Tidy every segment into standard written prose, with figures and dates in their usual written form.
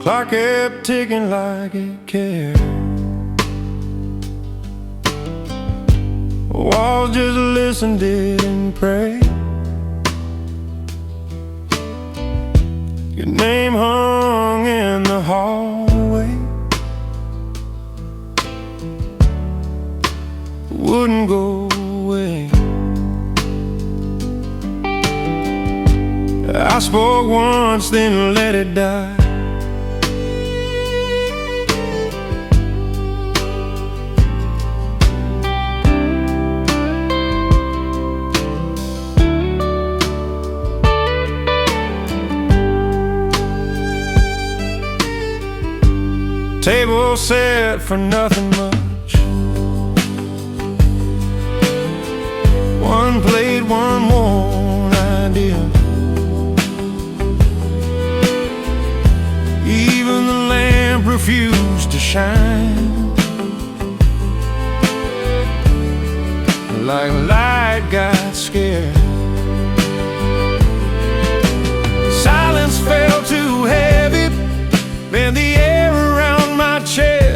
Clock kept ticking like it cared. Walls just listened, didn't pray. Your name hung in the hallway, wouldn't go away. I spoke once, then let it die. Table set for nothing much. One plate, one worn idea. Even the lamp refused to shine. Like light got scared. Silence fell too heavy, bent the air around my chest.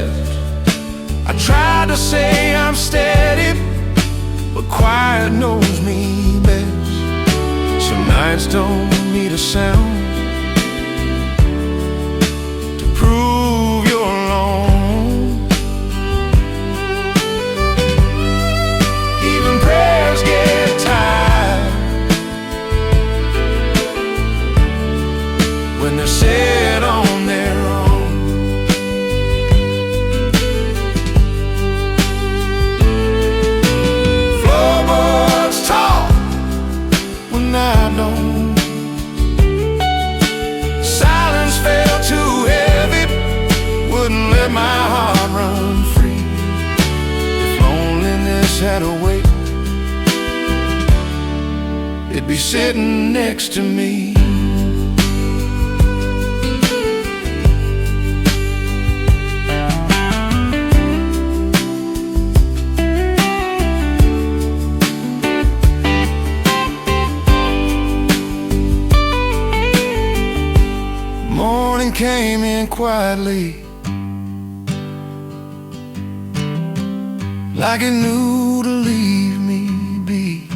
I tried to say I'm steady, but quiet knows me best. Some nights don't need a sound to prove you're alone. Even prayers get tired when they're said on their own. Floorboards talk when I don't. Silence felt too heavy, wouldn't let my heart run free. If loneliness had a weight, it'd be sitting next to me. Morning came in quietly, like it knew to leave me be.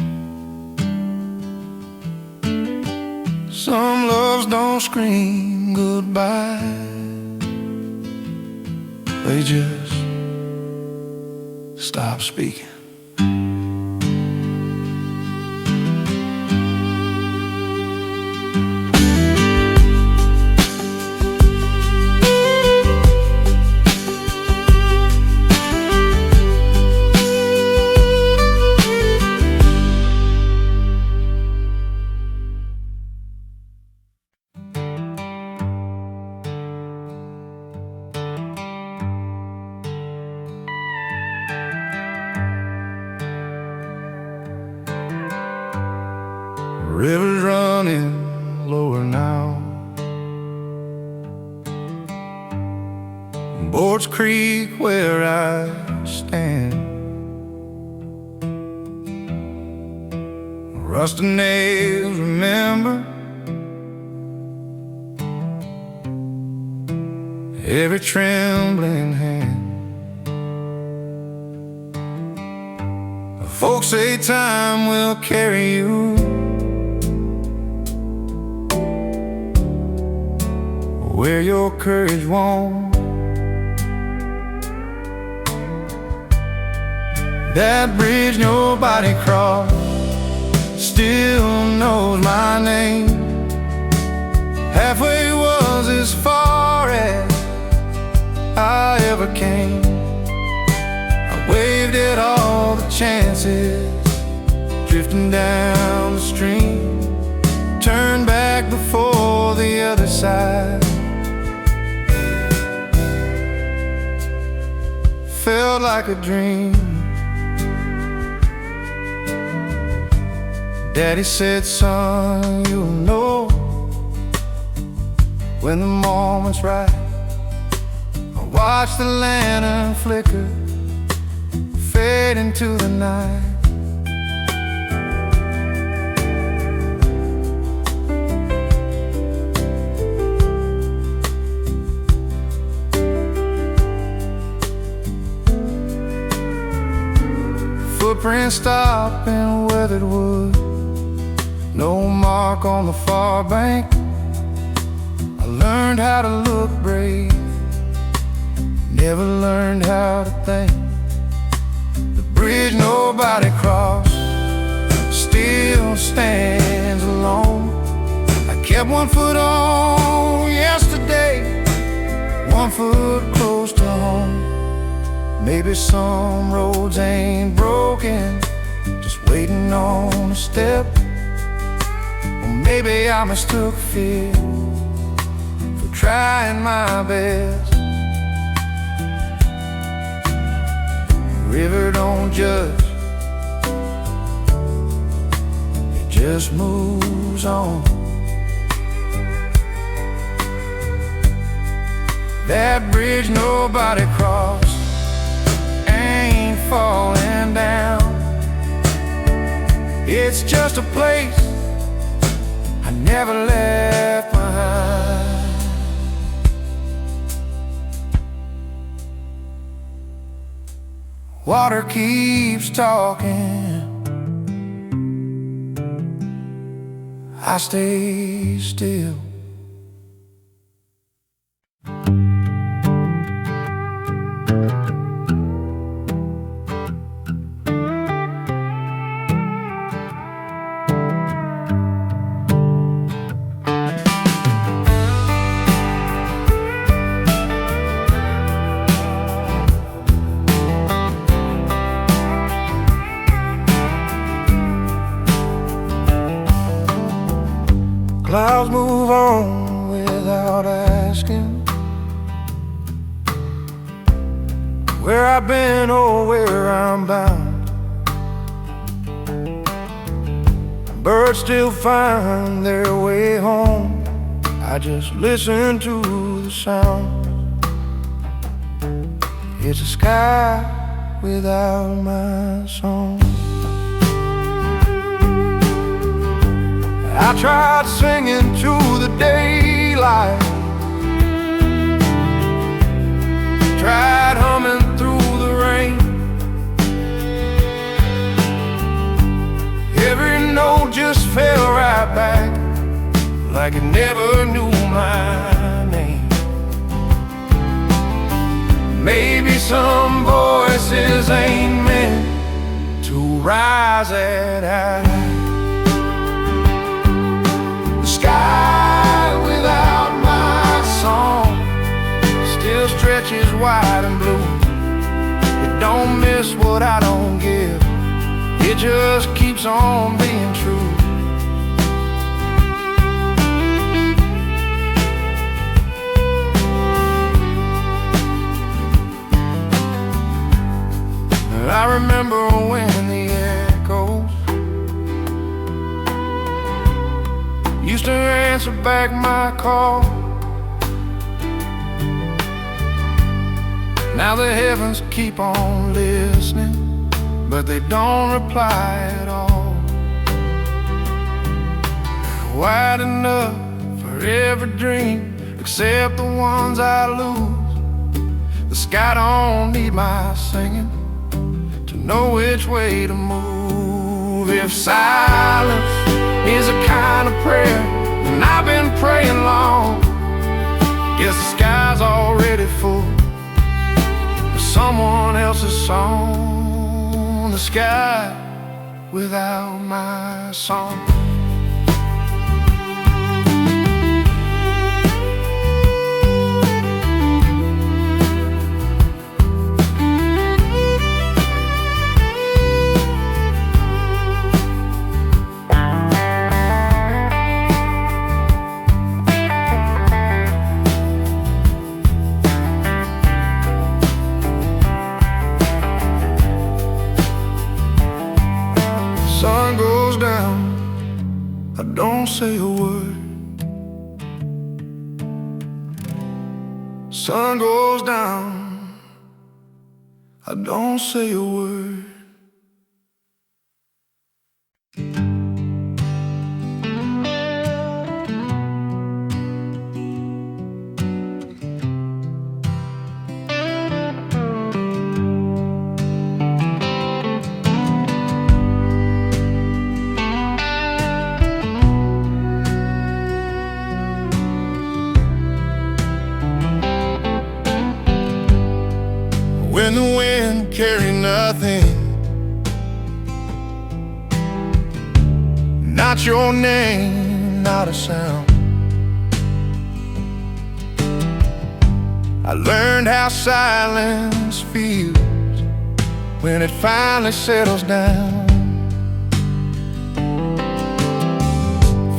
Some loves don't scream goodbye, they just stop speaking. River's running lower now. Boards Creek where I stand. Rusted nails remember every trembling hand. Folks say time will carry you where your courage won't. That bridge nobody crossed still knows my name. Halfway was as far as I ever came. I waved at all the chances drifting down the stream, turned back before the other side. Felt like a dream. Daddy said, son, you'll know when the moment's right. I watched the lantern flicker, fade into the night. footprint stop in weathered wood. No mark on the far bank. I learned how to look brave, never learned how to think. The bridge nobody crossed still stands alone. I kept one foot on yesterday, one foot close to home. Maybe some roads ain't broken, just waiting on a step. Or maybe I mistook fear for trying my best. The river don't judge, it just moves on. That bridge nobody crossed ain't falling down. It's just a place I never left behind. Water keeps talking, I stay still. Clouds move on without asking where I've been or where I'm bound. Birds still find their way home, I just listen to the sound. It's a sky without my song. I tried singing to the daylight, tried humming through the rain. Every note just fell right back, like it never knew my name. Maybe some voices ain't meant to rise at high. Sky without my song still stretches wide and blue. It don't miss what I don't give, it just keeps on being true. I remember when the echoes used to answer back my call. Now the heavens keep on listening, but they don't reply at all. Wide enough for every dream, except the ones I lose. The sky don't need my singing to know which way to move. If silence is a kind of prayer, and I've been praying long, guess the sky's already full of someone else's song. The sky without my song. Sun goes down, I don't say a word. Sun goes down, I don't say a word. when the wind carried nothing, not your name, not a sound. I learned how silence feels when it finally settles down.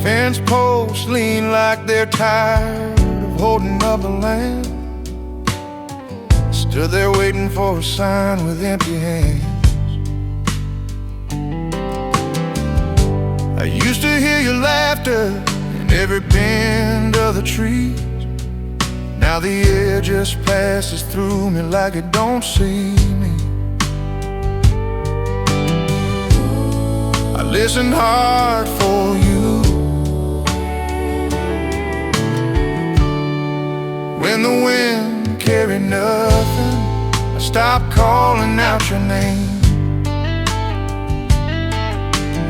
Fence posts lean like they're tired of holding up the land. Stood there waiting for a sign with empty hands. I used to hear your laughter in every bend of the trees. Now the air just passes through me like it don't see me. I listened hard for you when the wind carried nothing. I stopped calling out your name.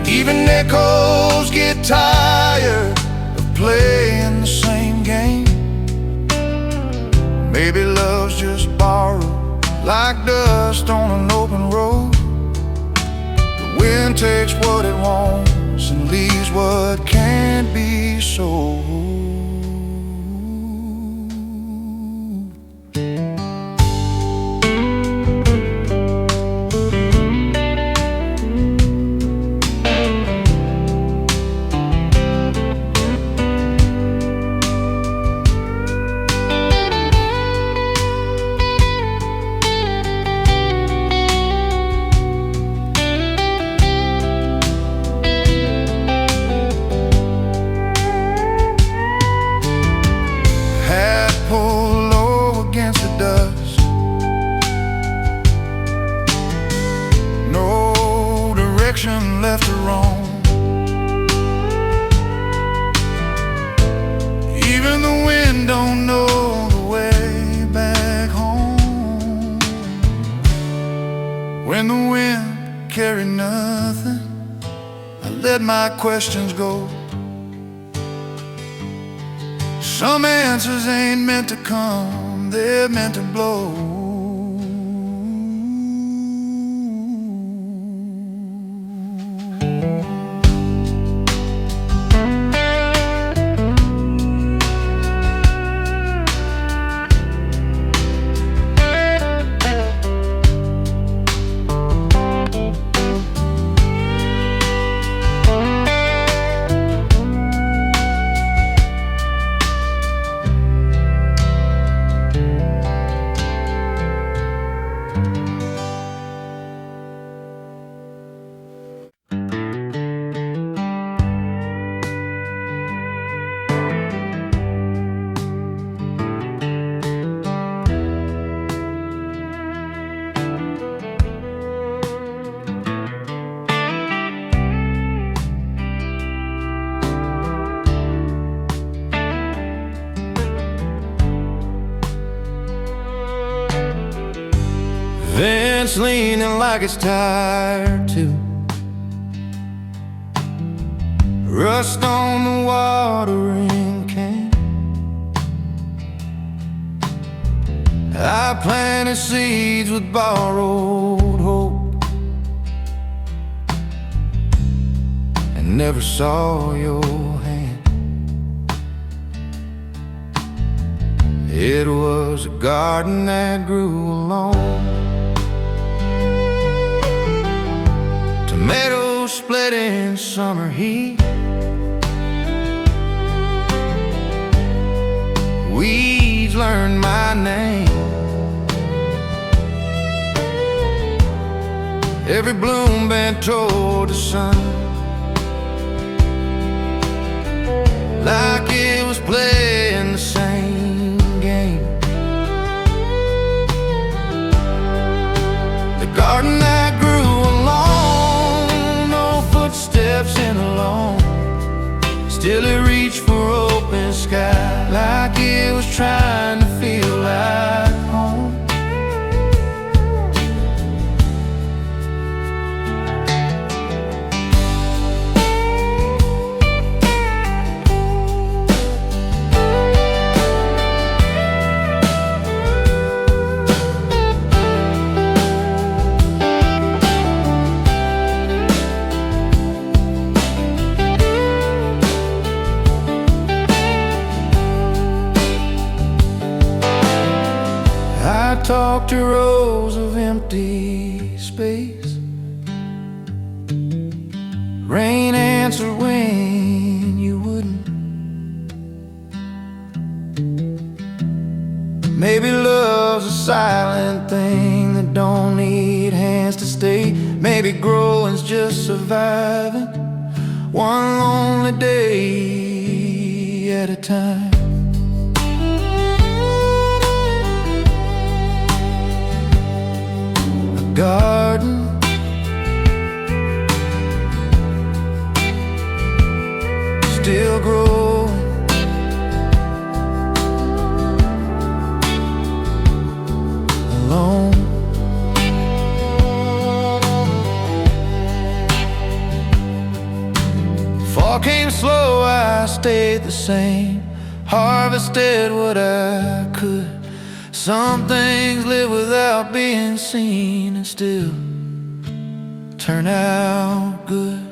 Even echoes get tired of playing the same game. Maybe love's just borrowed like dust on an open road. The wind takes what it wants and leaves what can't be sold. Left or wrong, even the wind don't know the way back home. When the wind carried nothing, I let my questions go. Some answers ain't meant to come, they're meant to blow. Fence leaning like it's tired too. Rust on the watering can. I planted seeds with borrowed hope and never saw your hand. It was a garden that grew alone. Tomatoes split in summer heat. Weeds learned my name. Every bloom bent toward the sun, like it was playing the same game. The garden that grew alone, no footsteps in alone. Still it reached for open sky, like it was trying to feel like home. to stay. Maybe growing's just surviving one lonely day at a time. A garden, still growing, alone. Fall came slow, I stayed the same. Harvested what I could. Some things live without being seen and still turn out good.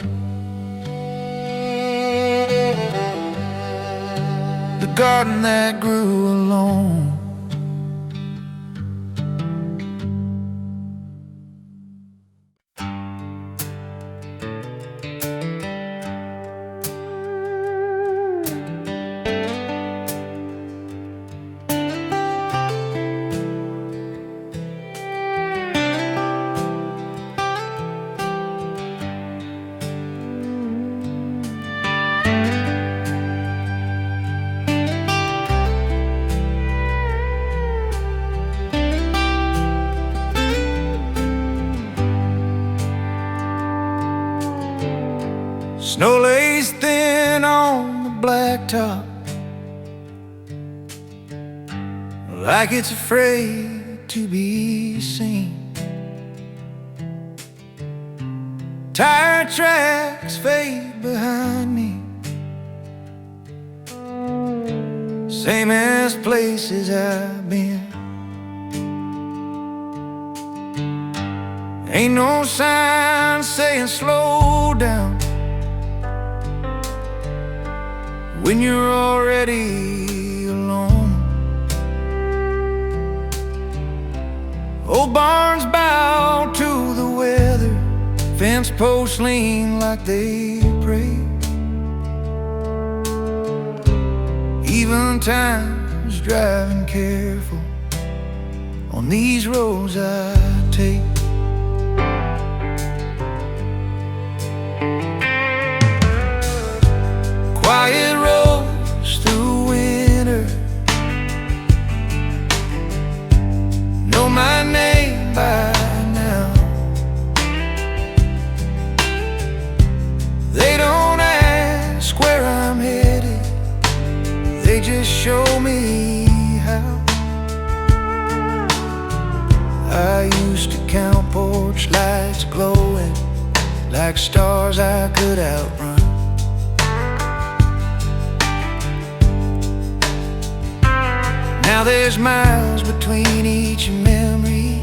The garden that grew alone. Snow lays thin on the blacktop, like it's afraid to be seen. Tire tracks fade behind me, same as places I've been. Ain't no sign saying slow down when you're already alone. Old barns bow to the weather, fence posts lean like they pray. Even times driving careful on these roads I take. Quiet roads through winter, know my name by now. They don't ask where I'm headed, they just show me how. I used to count porch lights glowing like stars I could outrun. Now there's miles between each memory,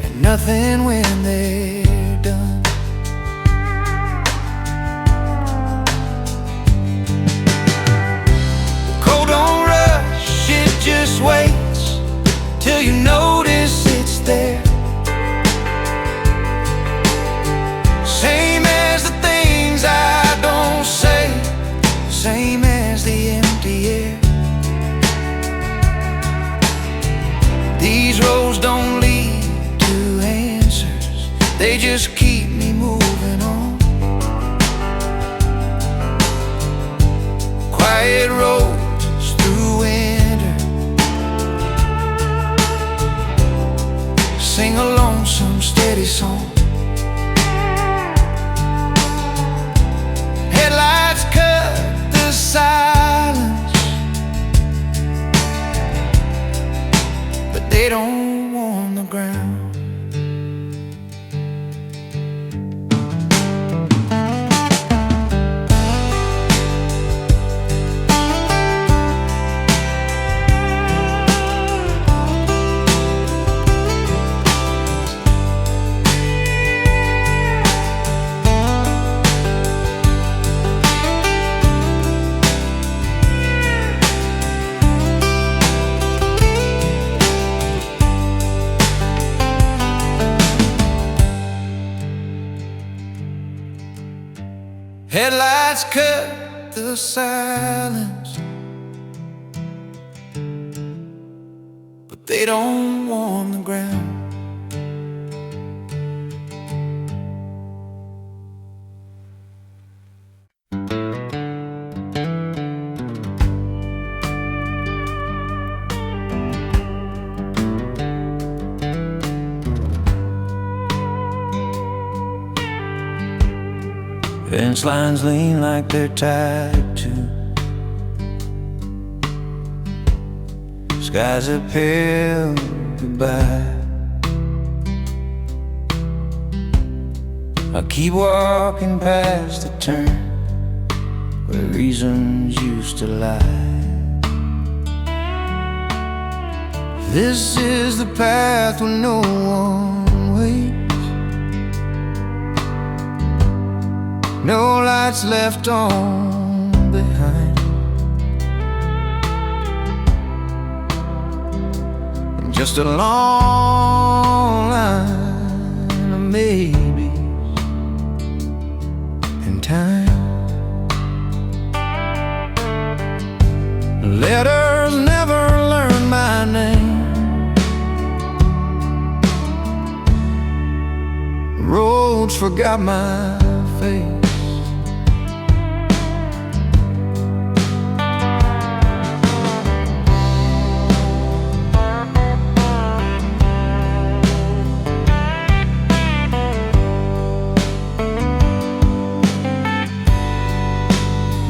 and nothing when they're done. The cold don't rush, it just waits till you notice it's there. Same as the things I don't say, same as the empty air. These roads don't lead to answers, they just keep me moving on. Quiet roads through winter, sing a lonesome steady song. Headlights cut the silence, they don't warm the ground. Headlights cut the silence, but they don't warm the ground. Fence lines lean like they're tied to. Skies are pale goodbye. I keep walking past the turn where reasons used to lie. This is the path where no one waits, no lights left on behind, and just a long line of maybes in time. Letters never learned my name, roads forgot my face.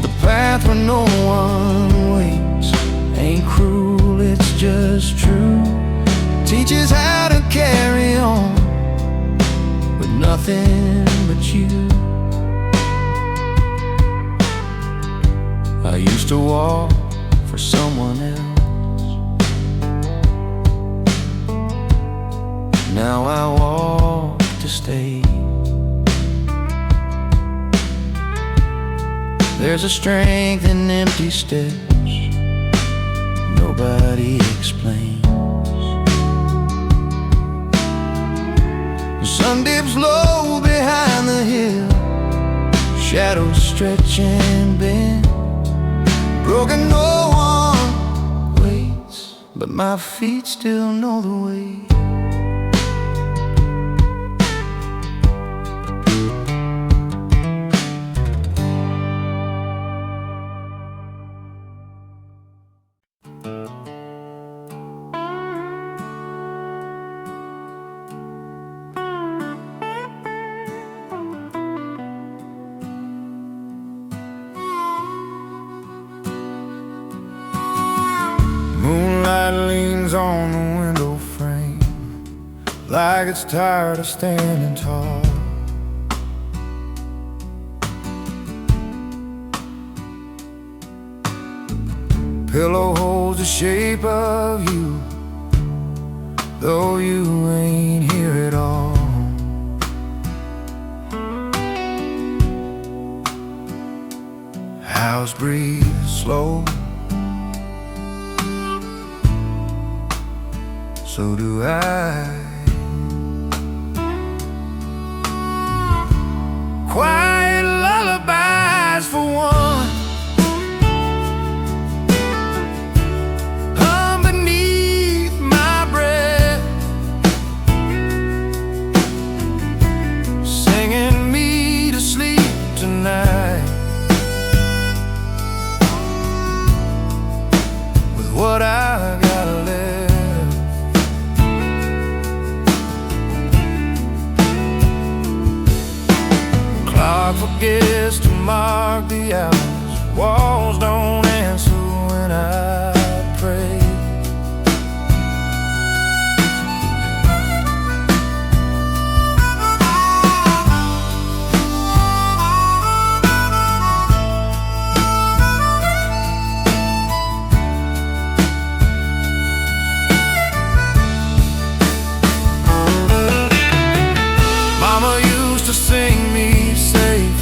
The path where no one waits ain't cruel, it's just true. Teaches how to carry on with nothing but you. I used to walk for someone else, now I walk to stay. There's a strength in empty steps nobody explains. The sun dips low behind the hill, shadows stretch and bend. Broken, no one waits, but my feet still know the way. Moonlight leans on the window frame like it's tired of standing tall. Pillow holds the shape of you, though you ain't here at all. House breathes slow, so do I. Quiet lullabies for one, hum beneath my breath, singing me to sleep tonight with what I got left. Clock forgets to mark the hours, walls don't answer when I pray. Mama used to sing me safe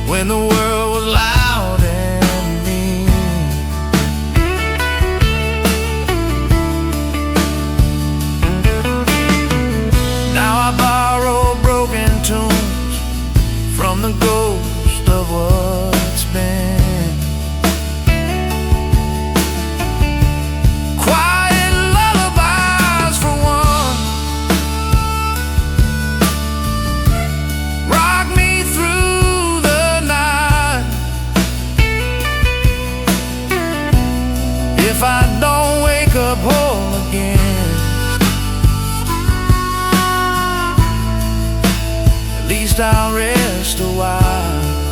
when the world was loud and mean. Now I borrow broken tunes from the ghost of what's been. Quiet lullabies for one, rock me through the night. If I don't wake up whole again, at least I'll rest a while.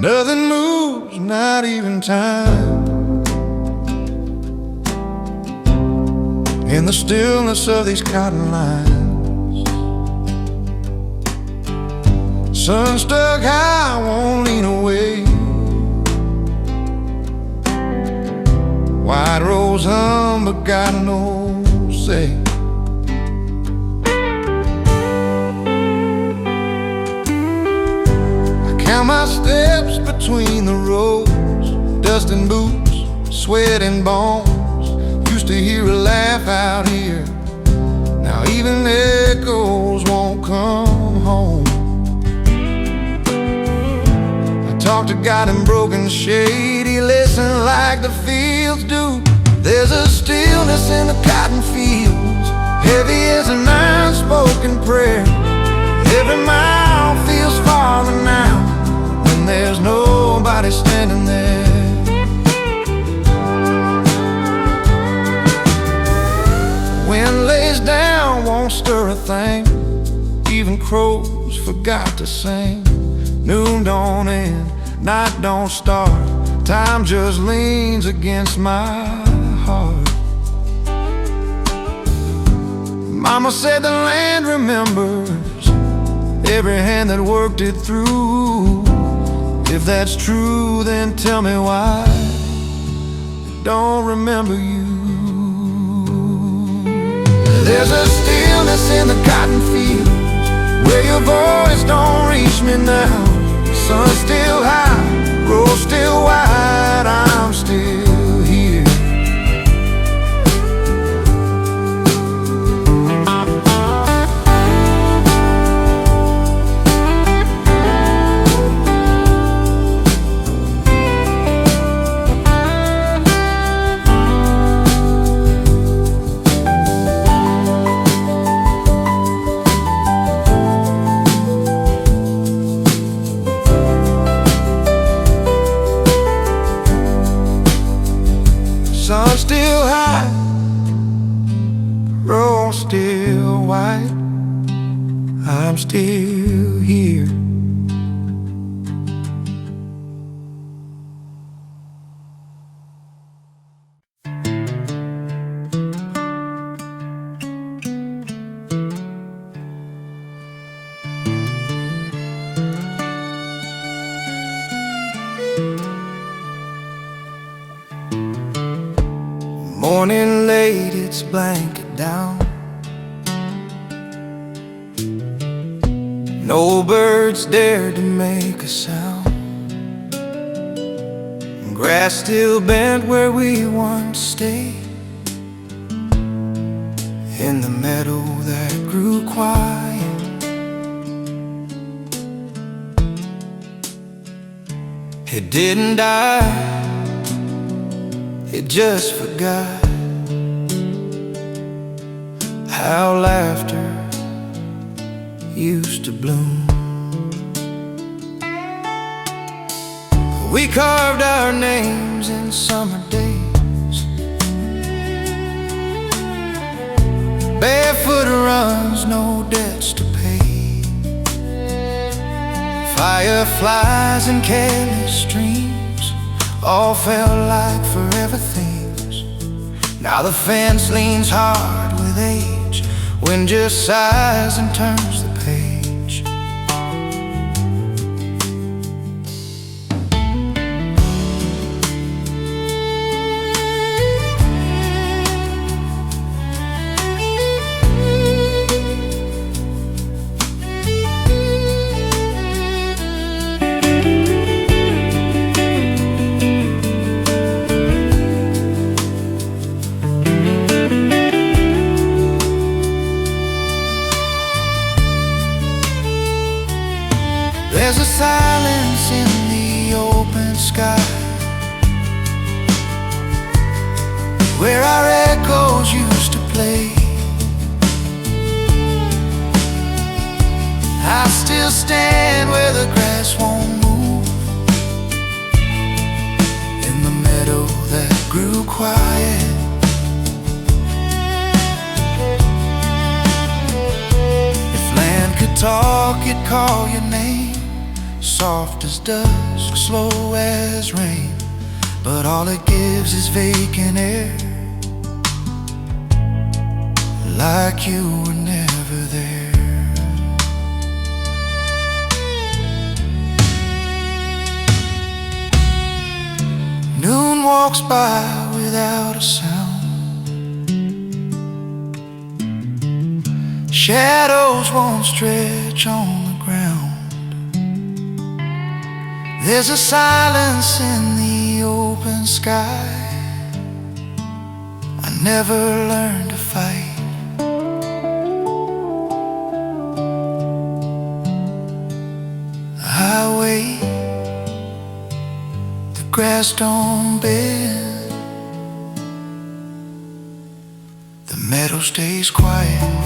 Nothing moves, not even time. In the stillness of these cotton lines, sun stuck high, won't lean away. White rose hum, but got no say. I count my steps between the rows, dust and boots, sweat and bones. Used to hear a laugh out here, now even echoes won't come home. I talk to God in broken shade, He listens like the fields do. There's a stillness in the cotton fields, heavy as an unspoken prayer. Every mile feels farther now when there's nobody standing there. Wind lays down, won't stir a thing. Even crows forgot to sing. Noon don't end, night don't start. Time just leans against my heart. Mama said the land remembers every hand that worked it through. If that's true, then tell me why I don't remember you. There's a stillness in the cotton fields where your voice don't reach me now. Sun's still high, road still wide, I'm still here. Sun still high, road still white, I'm still here. Morning late, it's blanket down. No birds dared to make a sound. Grass still bent where we once stayed, in the meadow that grew quiet. It didn't die, it just forgot how laughter used to bloom. We carved our names in summer days, barefoot runs, no debts to pay. Fireflies and careless dreams all felt like forever things. Now the fence leans hard with age, wind just sighs and turns the page. There's a silence in the open sky where our echoes used to play. I still stand where the grass won't move, in the meadow that grew quiet. If land could talk, it'd call your name. soft as dusk, slow as rain, but all it gives is vacant air, like you were never there. Noon walks by without a sound, shadows won't stretch on the ground. There's a silence in the open sky. I never learned to fight. I wait, the grass don't bend, the meadow stays quiet.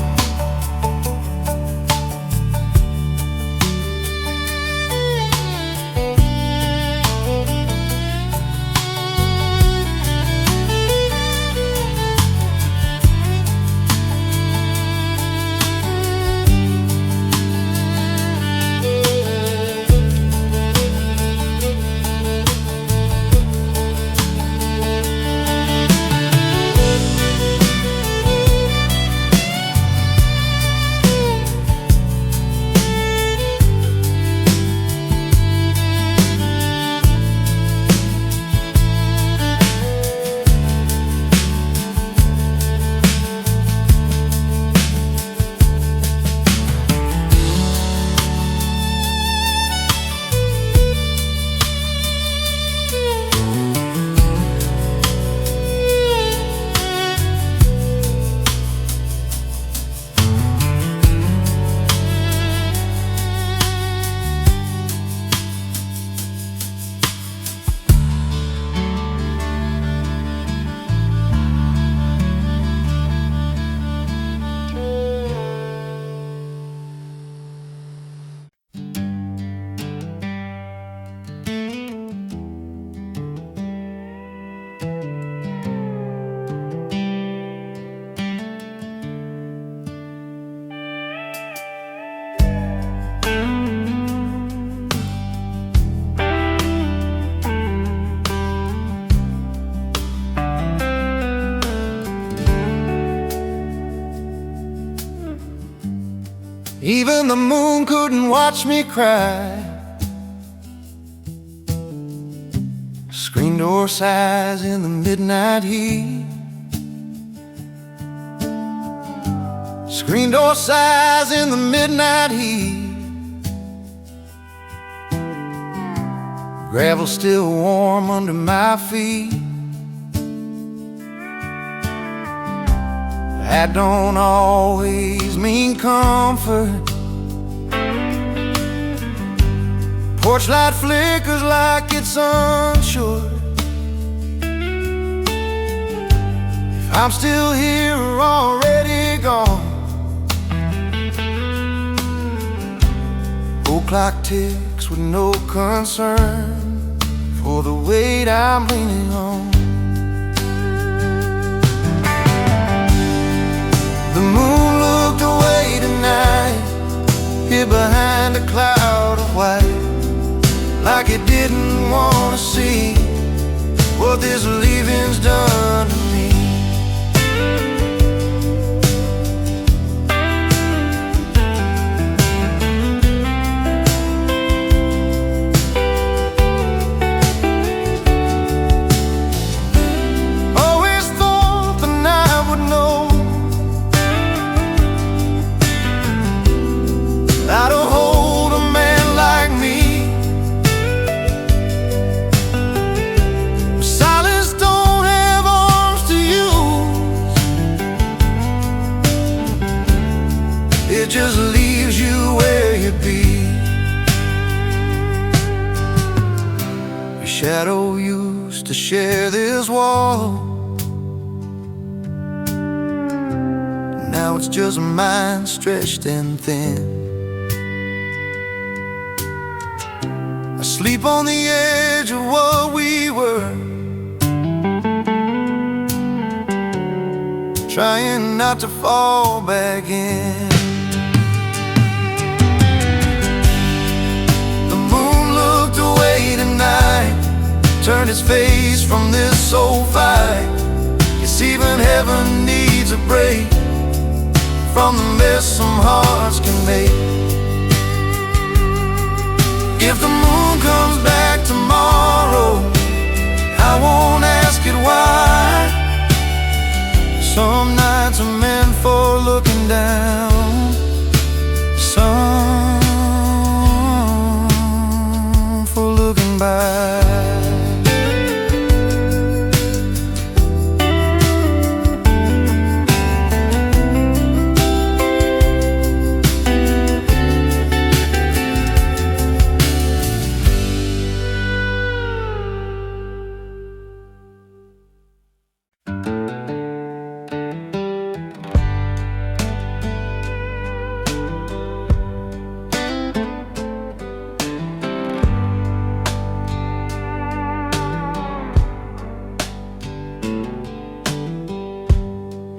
Even the moon couldn't watch me cry. Screen door sighs in the midnight heat. Screen door sighs in the midnight heat. Gravel still warm under my feet. That don't always mean comfort. Porch light flickers like it's unsure if I'm still here or already gone. Old clock ticks with no concern for the weight I'm leaning on. The moon looked away tonight, hid behind a cloud of white, like it didn't want to see what this leaving's done to me. Always thought the night would know how to hold a man like me. Silence don't have arms to use, it just leaves you where you be. Your shadow used to share this wall, now it's just mine stretched and thin. Sleep on the edge of what we were, trying not to fall back in. The moon his face from this old fight. Guess even heaven needs a break from the mess some hearts can make. If the moon comes back tomorrow, I won't ask it why. Some nights are meant for looking down, some for looking back.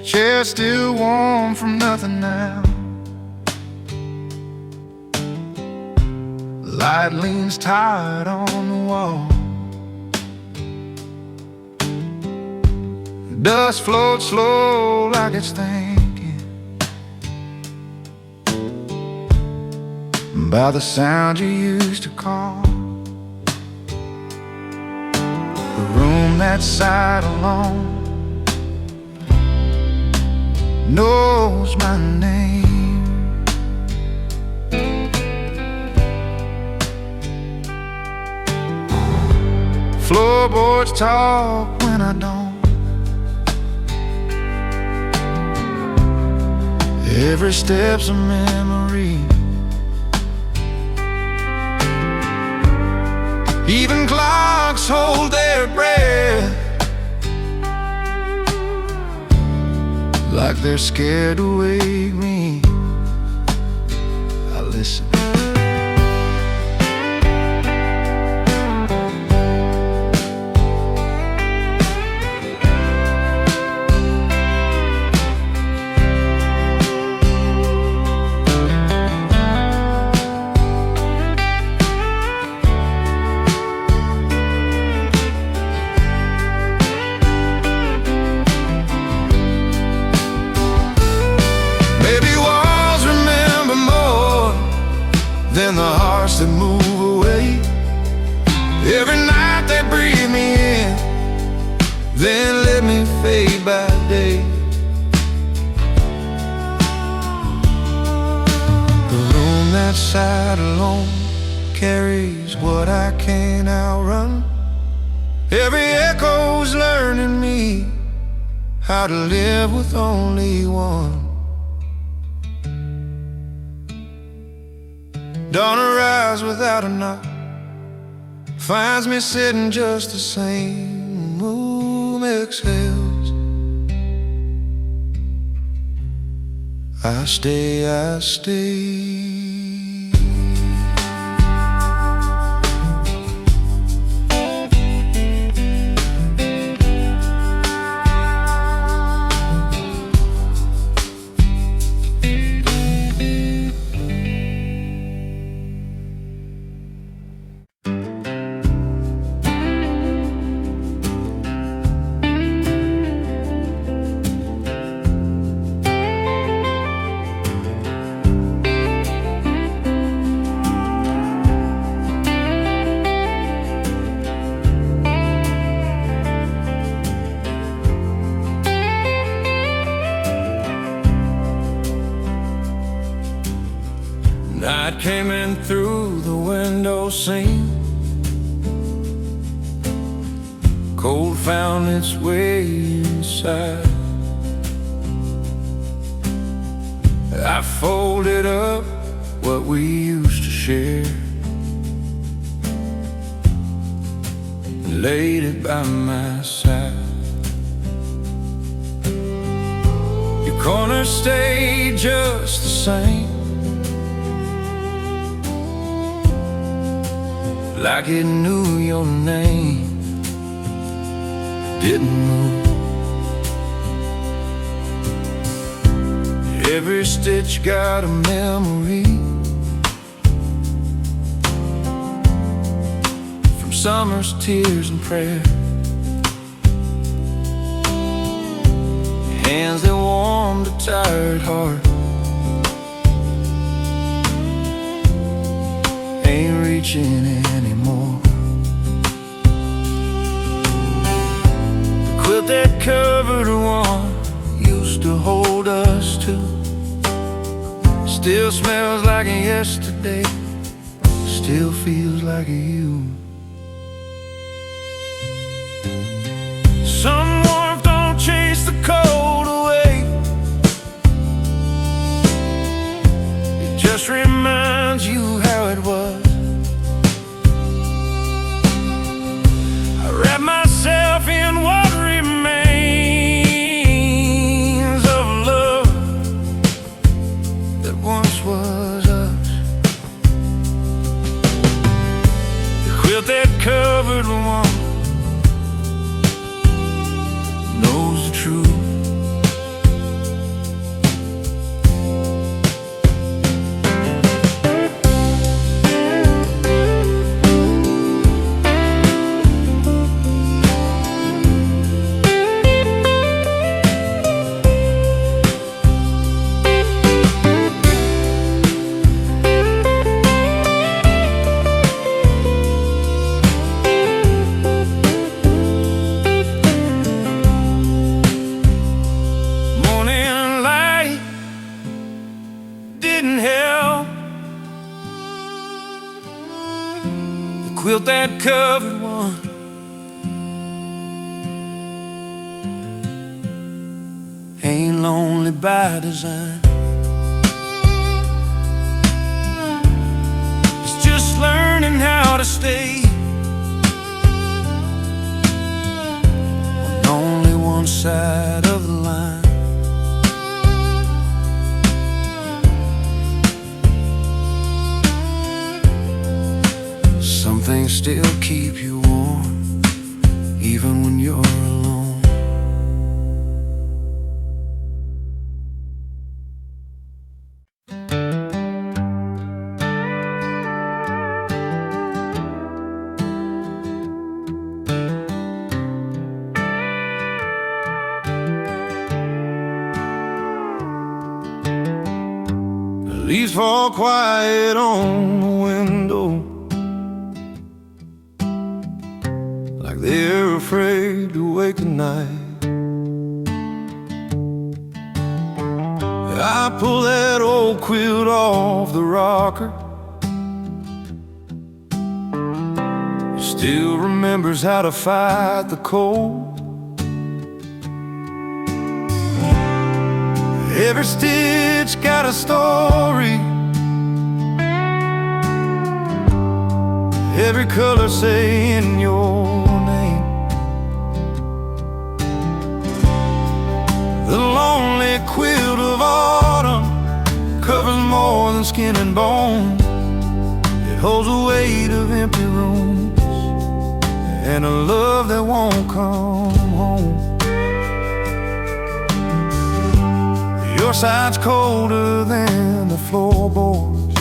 Chair still warm from nothing now. Light leans tired on the wall. Dust floats slow like it's thinking by the sound you used to call. The room that sat alone knows my name. Floorboards talk when I don't. Every step's a memory. Even clocks hold their breath, like they're scared to wake me. I listen. Then the hearts that move away, every night they breathe me in, then let me fade by day. The room that sat alone carries what I can't outrun. Every echo's learning me how to live with only one. Dawn arrives without a knock, finds me sitting just the same. Moon exhales, I stay, I stay. Night came in through the window seam. Cold found its way inside. I folded up what we used to share and laid it by my side. Your corner stayed just the same, like it knew your name, didn't move. Every stitch got a memory from summer's tears and prayer. Hands that warmed a tired heart ain't reaching anymore. The quilt that covered one used to hold us two still smells like yesterday, still feels like you. Some warmth don't chase the cold away, it just reminds you how it was. I wrap myself in what remains of love that once was us. The quilt that covered one knows the truth. Quilt that covered one ain't lonely by design. It's just learning how to stay on only one side of the line. Some things still keep you warm, even when you're alone. The leaves fall quiet on the window, they're afraid to wake the night. I pull that old quilt off the rocker, it still remembers how to fight the cold. Every stitch got a story, every color saying your name. The lonely quilt of autumn covers more than skin and bone. It holds a weight of empty rooms and a love that won't come home. Your side's colder than the floorboards,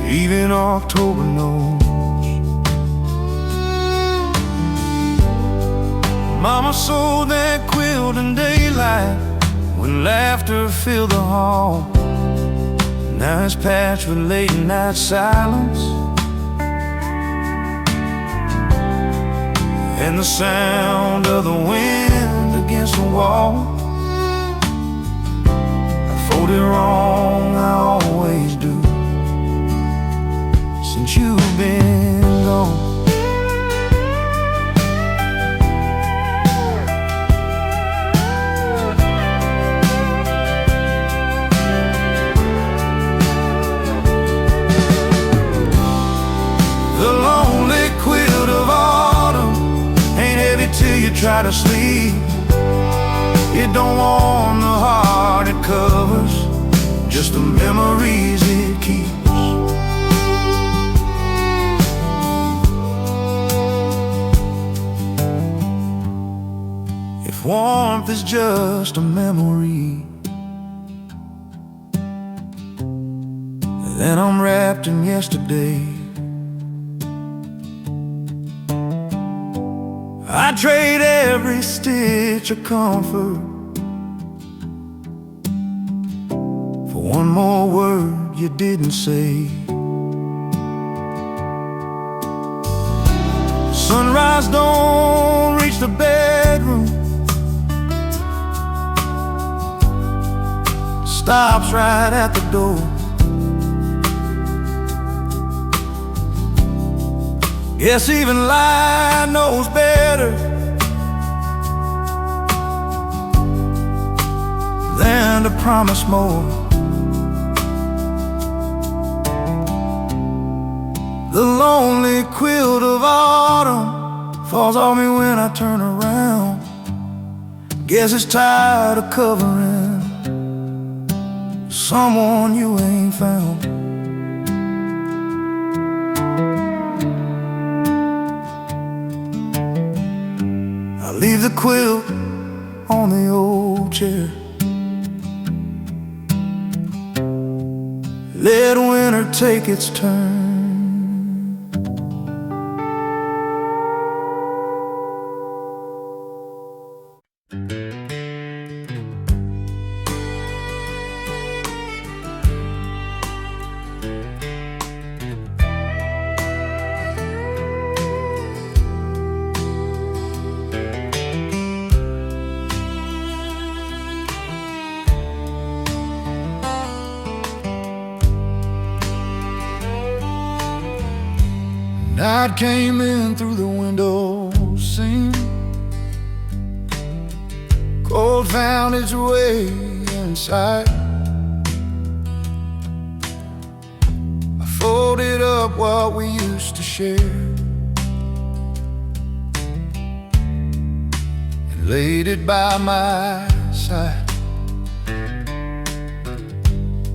even October knows. Mama sewed that quilt in daylight when laughter filled the hall. Now it's patched with late night silence and the sound of the wind against the wall. I folded wrong, I always do, since you've been gone. The lonely quilt of autumn ain't heavy till you try to sleep. It don't warm the heart it covers, just the memories it keeps. If warmth is just a memory, then I'm wrapped in yesterday. I trade every stitch of comfort for one more word you didn't say. Sunrise don't reach the bedroom, stops right at the door. Guess even light knows better than to promise more. The lonely quilt of autumn falls on me when I turn around. Guess it's tired of covering someone you ain't found. I leave the quilt on the old chair, let winter take its turn. Night came in through the window seam, cold found its way inside. I folded up what we used to share and laid it by my side.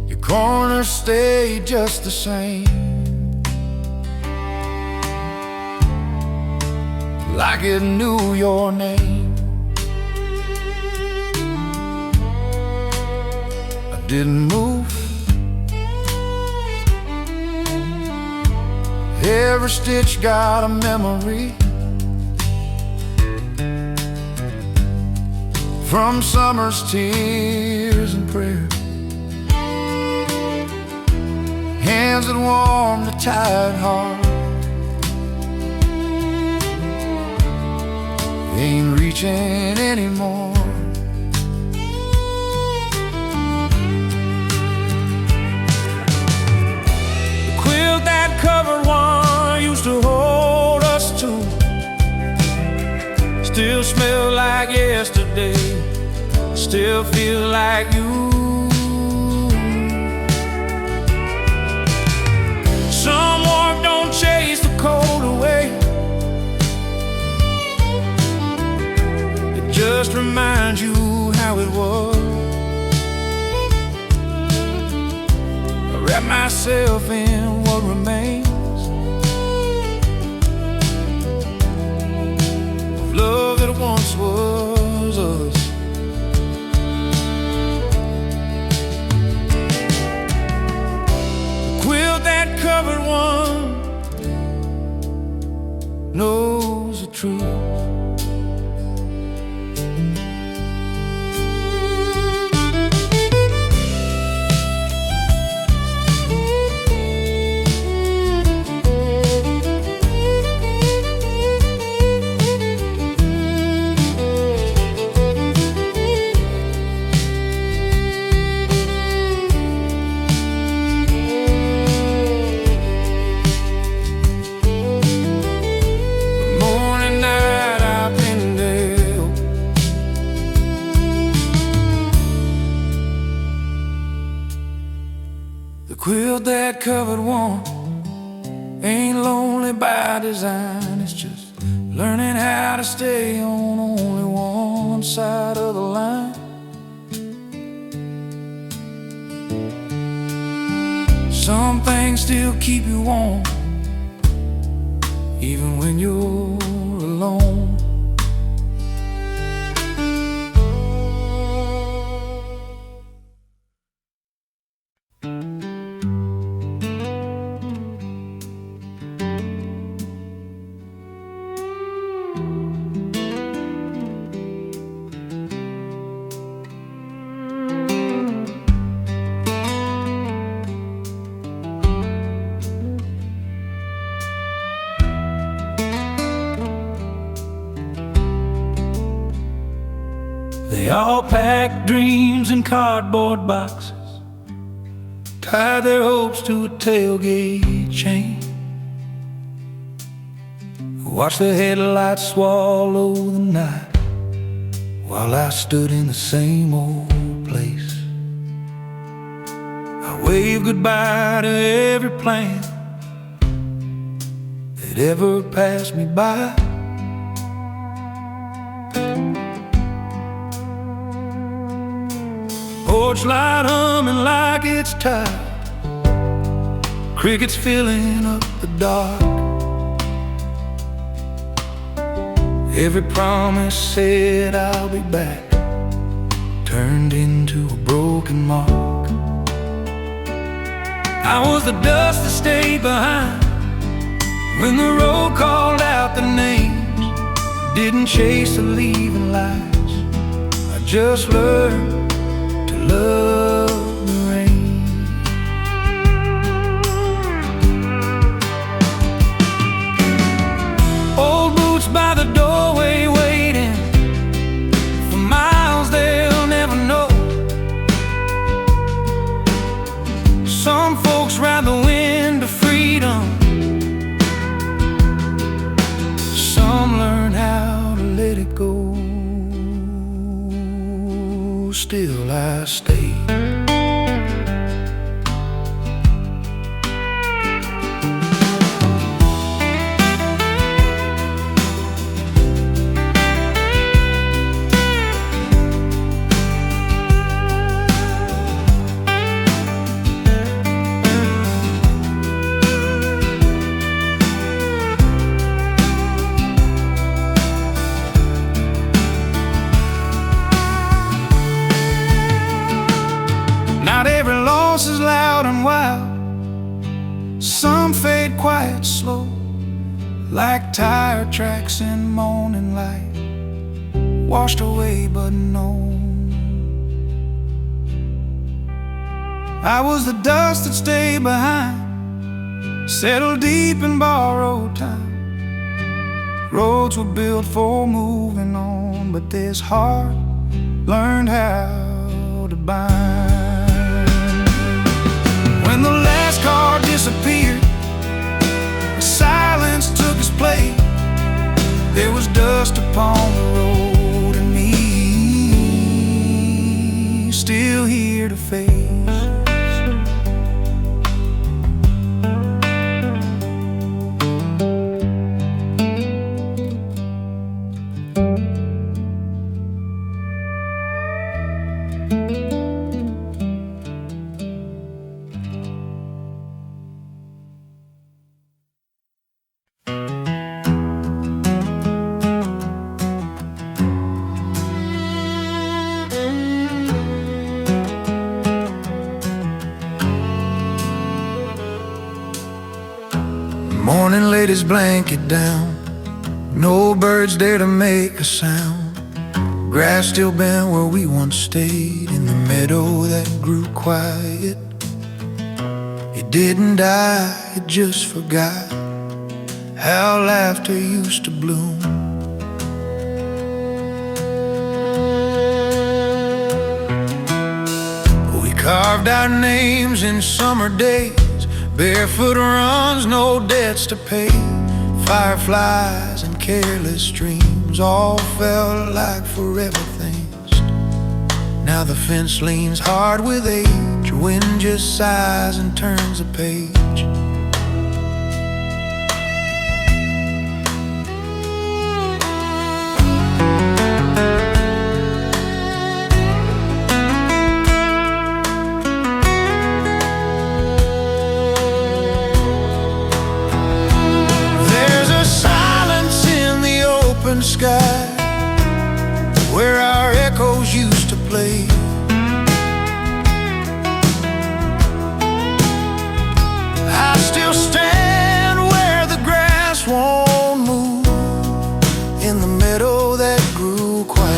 Your corner stayed just the same, like it knew your name. I didn't move, every stitch got a memory from summer's tears and prayer, hands that warmed a tired heart. Ain't reaching anymore. The quilt that covered one used to hold us two, still smell like yesterday, still feel like you. Some warmth don't chase the cold away, just remind you how it was. I wrap myself in what remains of love that once was us. The quilt that covered one knows the truth. The quilt that covered one ain't lonely by design, it's just learning how to stay on only one side of the line. Some things still keep you warm, even when you're alone. all packed dreams in cardboard boxes, tied their hopes to a tailgate chain. Watched the headlights swallow the night while I stood in the same old place. I waved goodbye to every plan that ever passed me by. Porch light humming like it's tired, crickets filling up the dark. Every promise said I'll be back turned into a broken mark. I was the dust that stayed behind when the road called out the names. Didn't chase the leaving lights, I just learned to love the rain. Old boots by the doorway waiting for miles they'll never know. Some folks ride the wind to freedom, some learn how to let it go. Still I stay. Not every loss is loud and wild, some fade quiet, slow, like tire tracks in morning light, washed away but known. I was the dust that stayed behind, settled deep in borrowed time. Roads were built for moving on, but this heart learned how to bind. When the last car disappeared, silence took its place. There was dust upon the road and me still here to face. Morning laid his blanket down, no birds dare to make a sound. Grass still bent where we once stayed, in the meadow that grew quiet. It didn't die, it just forgot how laughter used to bloom. We carved our names in summer days, barefoot runs, no debts to pay. Fireflies and careless dreams all felt like forever things. Now the fence leans hard with age, wind just sighs and turns a page. Sky where our echoes used to play. I still stand where the grass won't move, in the meadow that grew quiet.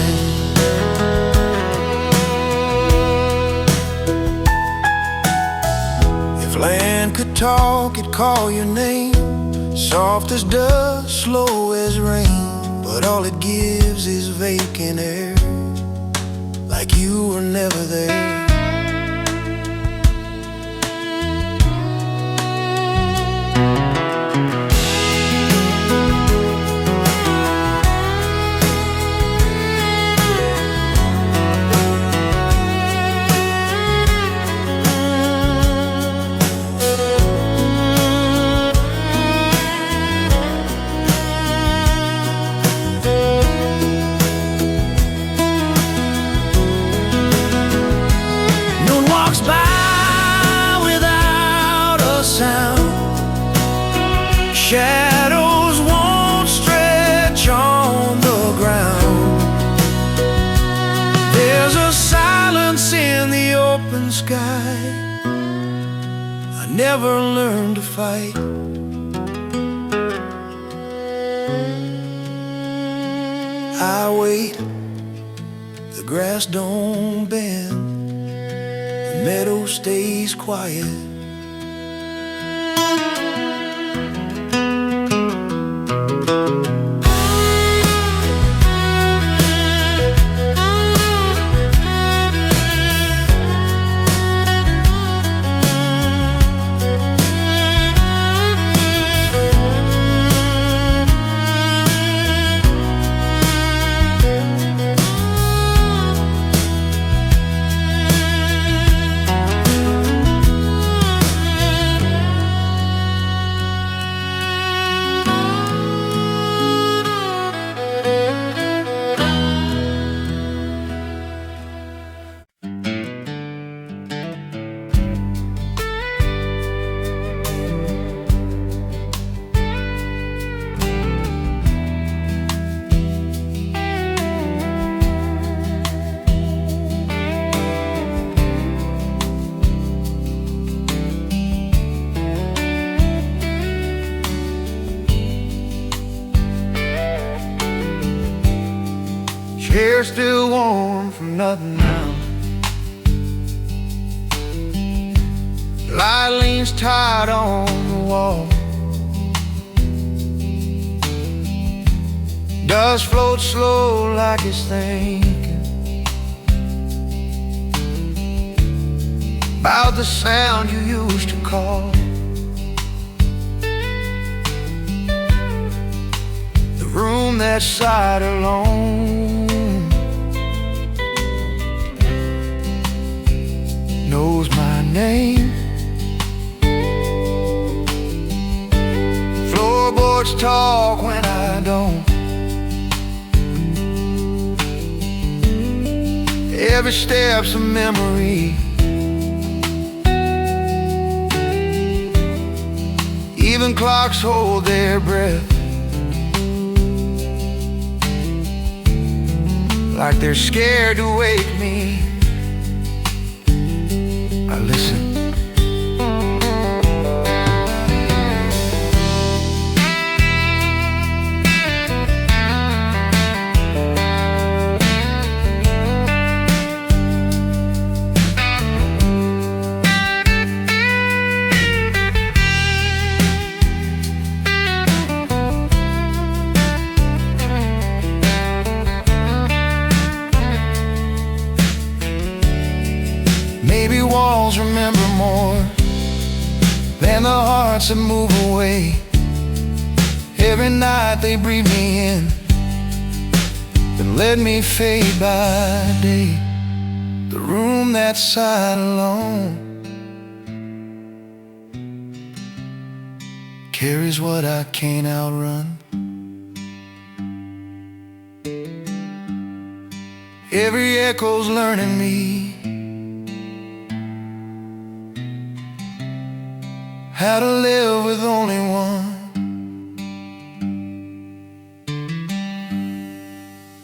If land could talk, it'd call your name, soft as dust, slow as rain. But all it gives is vacant air. like you were never there. Shadows won't stretch on the ground. There's a silence in the open sky. I never learned to fight. I wait, the grass don't bend, the meadow stays quiet. Hair still warm from nothing now. Light leans tight on the wall. Dust floats slow like it's thinking about the sound you used to call. The room that sighed alone knows my name. Floorboards talk when I don't. Every step's a memory. Even clocks hold their breath, like they're scared to wake me. I listen. Maybe walls remember more than the hearts that move away. Every night they breathe me in, then let me fade by day. The room that sighed alone carries what I can't outrun. Every echo's learning me how to live with only one.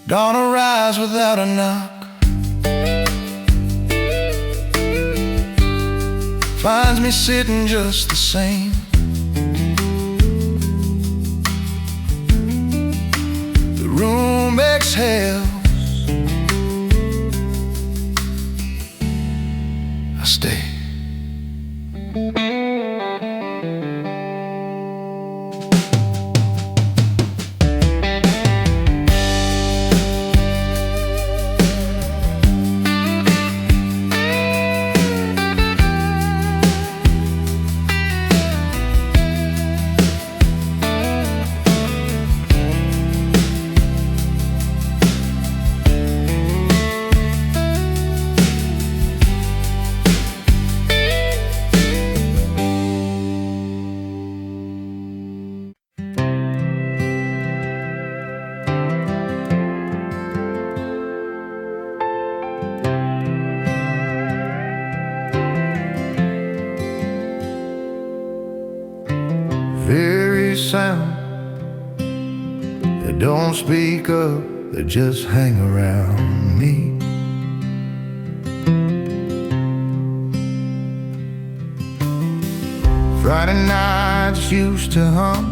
Dawn arrives without a knock, finds me sitting just the same. The room exhales, I stay. very sound. They don't speak up, they just hang around me. Friday nights used to hum,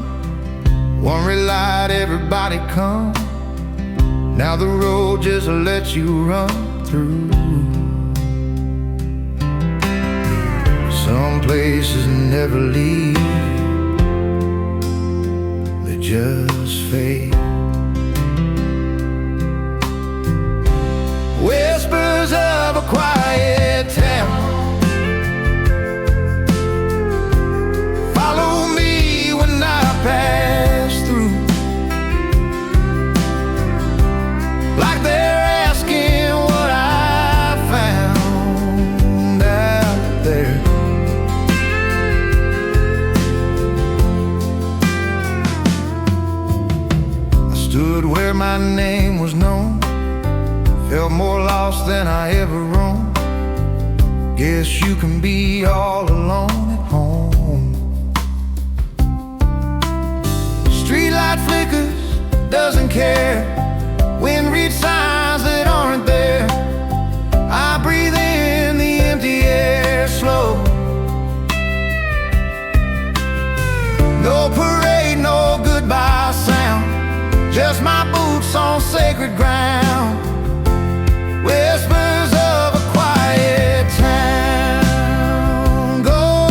one red light, everybody come. Now the road just lets you run through. Some places never leave, they just fade. Whispers of a quiet town, follow me when I pass through, like they're asking what I found out there. I stood where my name was known, felt more lost than I ever roamed. Guess you can be all alone at home. Streetlight flickers, doesn't care. Wind reads signs that aren't there. I breathe in the empty air slow. No parade, no goodbye sound, just my boots on sacred ground. Whispers of a quiet town, go on.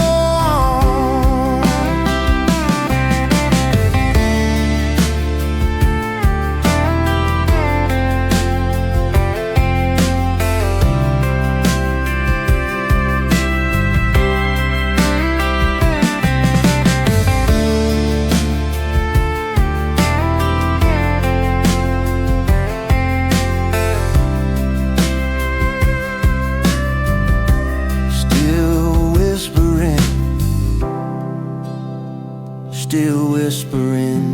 Still whispering.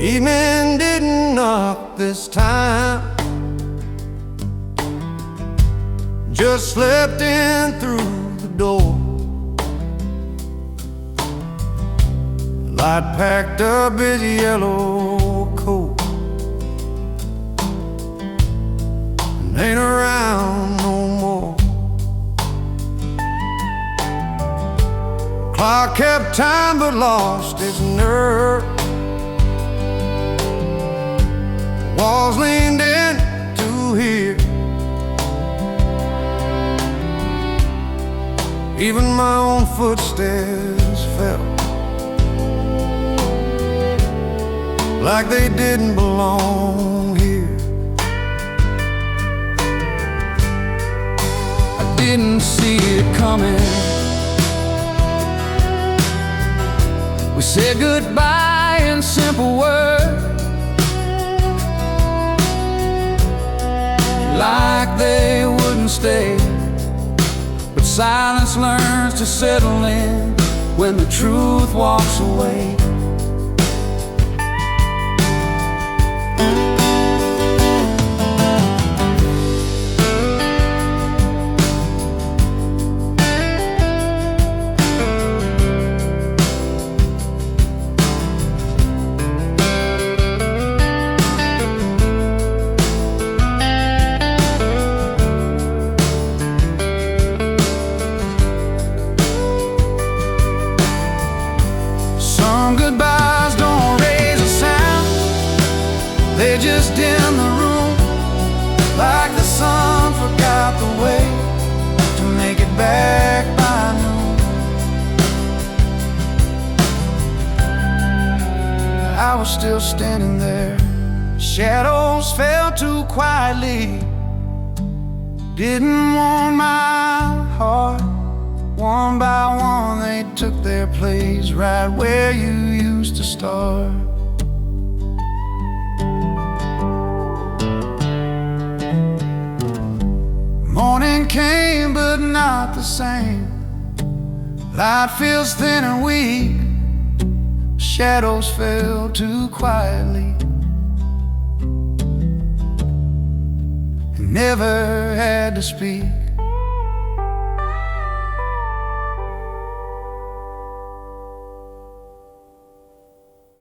Evening didn't knock this time, just slipped in through the door. Light packed up his yellow coat and ain't around no more. Clock kept time but lost its nerve. Walls leaned in to hear. Even my own footsteps felt like they didn't belong here. I didn't see it coming. We said goodbye in simple words, like they wouldn't stay. Silence learns to settle in when the truth walks away. They just dim the room, like the sun forgot the way to make it back by noon. I was still standing there, shadows fell too quietly. Didn't want my heart. One by one they took their place right where you used to start. Morning came, but not the same. Light feels thin and weak, shadows fell too quietly. He never had to speak.